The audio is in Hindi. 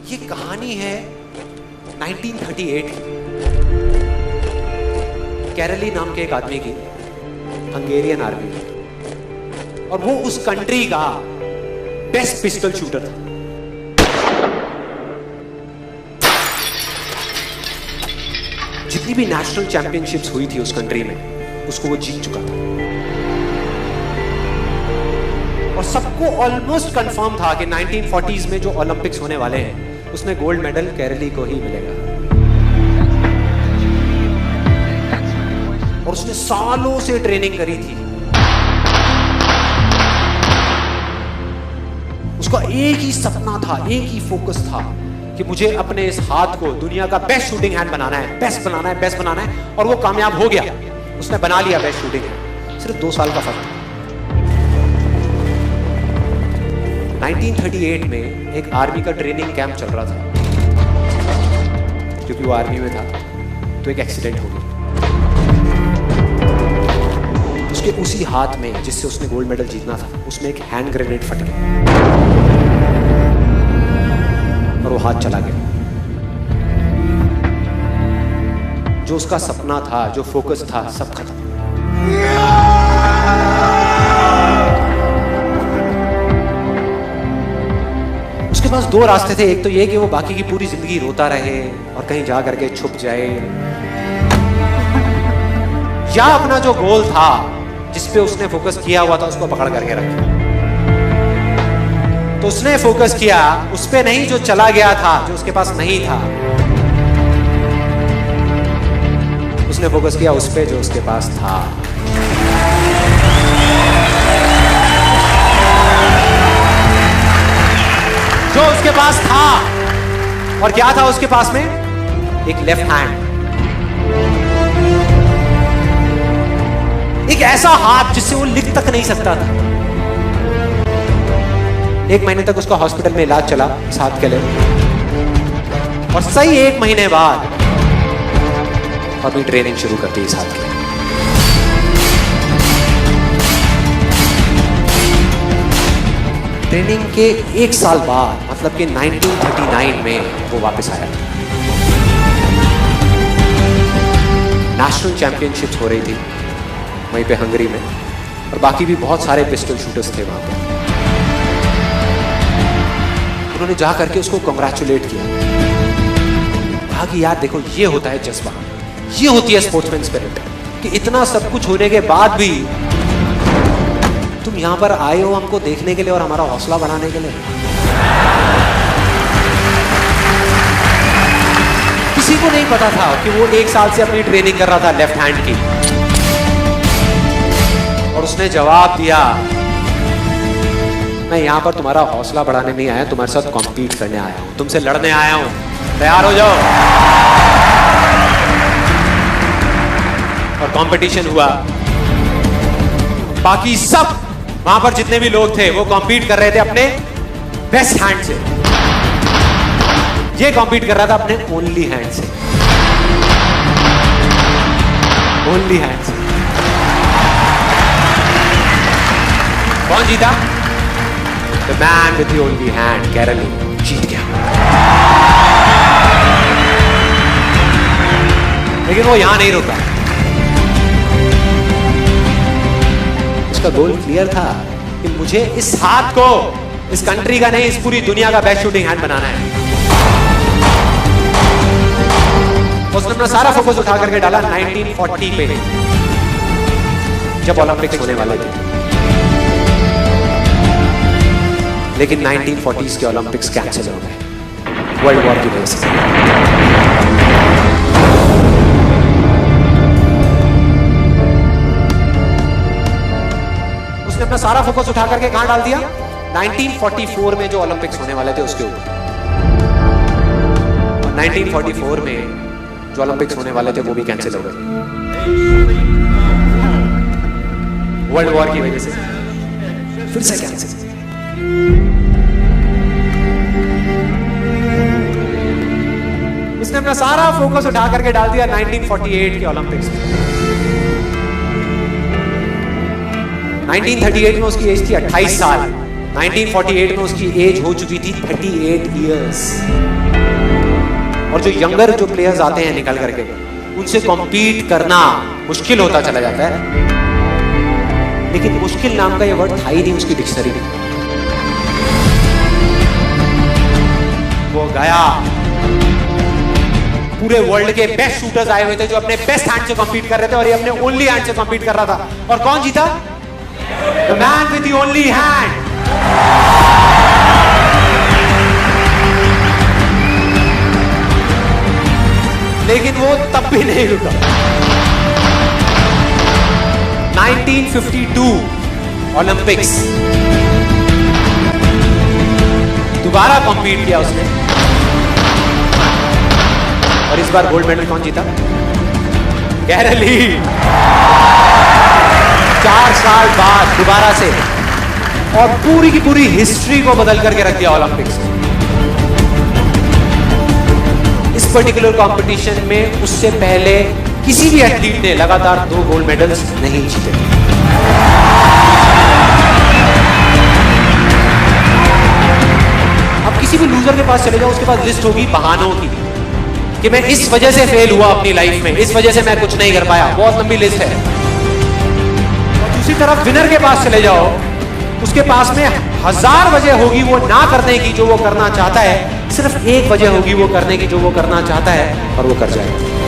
ये कहानी है 1938 की। कैरली नाम के एक आदमी की, हंगेरियन आर्मी में, और वो उस कंट्री का बेस्ट पिस्टल शूटर था। जितनी भी नेशनल चैंपियनशिप्स हुई थी उस कंट्री में, उसको वो जीत चुका था। और सबको ऑलमोस्ट कंफर्म था कि 1940s में जो ओलंपिक्स होने वाले हैं उसमें गोल्ड मेडल कैरली को ही मिलेगा। और उसने सालों से ट्रेनिंग करी थी। उसका एक ही सपना था, एक ही फोकस था कि मुझे अपने इस हाथ को दुनिया का बेस्ट शूटिंग हैंड बनाना है, बेस्ट बनाना है, बेस्ट बनाना है। और वो कामयाब हो गया, उसने बना लिया बेस्ट शूटिंग हैंड। सिर्फ 2 साल का फर्क था। 1938 में एक आर्मी का ट्रेनिंग कैंप चल रहा था। क्योंकि वो आर्मी में था तो एक एक्सीडेंट हो गया। उसके उसी हाथ में जिससे उसने गोल्ड मेडल जीतना था, उसमें एक हैंड ग्रेनेड फट गया और वो हाथ चला गया। जो उसका सपना था, जो फोकस था, सब खत्म। उसके पास 2 रास्ते थे। एक तो ये कि वो बाकी की पूरी जिंदगी रोता रहे और कहीं जा करके छुप जाए, या अपना जो गोल था जिस पे उसने फोकस किया हुआ था उसको पकड़ करके रखे। तो उसने फोकस किया उस पे नहीं जो चला गया था, जो उसके पास नहीं था। उसने फोकस किया उस पे जो उसके पास था। जो उसके पास था, और क्या था उसके पास में? एक लेफ्ट हैंड, एक ऐसा हाथ जिससे वो लिख तक नहीं सकता था। 1 महीने तक उसका हॉस्पिटल में इलाज चला इस हाथ के लिए, और सही 1 महीने बाद अपनी ट्रेनिंग शुरू कर दी इस हाथ के लिए। ट्रेनिंग के 1 साल बाद, मतलब कि 1939 में वो वापस आया। नेशनल चैंपियनशिप्स हो रही थी वहीं पे हंगरी में, और बाकी भी बहुत सारे पिस्टल शूटर्स थे वहां पे। उन्होंने जा करके उसको कांग्रेचुलेट किया, कहा कि यार देखो, ये होता है जज्बा, ये होती है स्पोर्ट्समैन स्पिरिट, कि इतना सब कुछ होने के बाद भी तुम यहां पर आए हो हमको देखने के लिए और हमारा हौसला बढ़ाने के लिए। किसी को नहीं पता था कि वो 1 साल से अपनी ट्रेनिंग कर रहा था लेफ्ट हैंड की। और उसने जवाब दिया, मैं यहां पर तुम्हारा हौसला बढ़ाने नहीं आया, तुम्हारे साथ कॉम्पीट करने आया हूं, तुमसे लड़ने आया हूं, तैयार हो जाओ। और कंपटीशन हुआ। बाकी सब वहां पर जितने भी लोग थे वो कॉम्पीट कर रहे थे अपने बेस्ट हैंड से। ये कॉम्पीट कर रहा था अपने ओनली हैंड से, ओनली हैंड से। कौन जीता? The man with the only hand, Kairali जीत गया। लेकिन वो यहां नहीं रुका। उसका गोल क्लियर था कि मुझे इस हाथ को इस कंट्री का नहीं, इस पूरी दुनिया का बेस्ट शूटिंग हैंड बनाना है। उसने अपना सारा फोकस उठा करके डाला 1940 पे, जब ओलंपिक्स होने वाले थे। लेकिन 1940s के ओलंपिक्स कैंसिल हो गए वर्ल्ड वॉर की वजह से। उसने अपना सारा फोकस उठा करके कहां डाल दिया? 1944 में जो ओलंपिक्स होने वाले थे उसके ऊपर। और 1944 में जो ओलंपिक्स होने वाले थे वो भी कैंसिल हो गए वर्ल्ड वॉर की वजह से। फिर से कैंसिल। उसने अपना सारा फोकस उठा करके डाल दिया 1948 के ओलंपिक्स में। 1938 में उसकी एज थी 28 साल, 1948 में उसकी एज हो चुकी थी 38 इयर्स। और जो यंगर जो प्लेयर्स आते हैं निकल करके, उनसे कॉम्पीट करना मुश्किल होता चला जाता है। लेकिन मुश्किल नाम का ये वर्ड था ही नहीं उसकी डिक्शनरी में। वो गया, पूरे वर्ल्ड के बेस्ट शूटर्स आए हुए थे जो अपने बेस्ट हैंड से कॉम्पीट कर रहे थे, और ये अपने ओनली हैंड से कॉम्पीट कर रहा था। और कौन जीता? The man with the only hand. लेकिन वो तब भी नहीं रुका। 1952 ओलंपिक्स, दोबारा कॉम्पीट किया उसने, और इस बार गोल्ड मेडल कौन जीता? गैरल ली। 4 साल बाद दोबारा से, और पूरी की पूरी हिस्ट्री को बदल करके रख दिया ओलंपिक्स ने। इस पर्टिकुलर कंपटीशन में उससे पहले किसी भी एथलीट ने लगातार 2 गोल्ड मेडल्स नहीं जीते। अब किसी भी लूजर के पास चले जाओ, उसके पास लिस्ट होगी बहानों की कि मैं इस वजह से फेल हुआ अपनी लाइफ में, इस वजह से मैं कुछ नहीं कर पाया। बहुत लंबी लिस्ट है। और दूसरी तरफ विनर के पास चले जाओ, उसके पास में 1000 वजह होगी वो ना करने की जो वो करना चाहता है, सिर्फ एक वजह होगी वो करने की जो वो करना चाहता है, और वो कर जाएगा।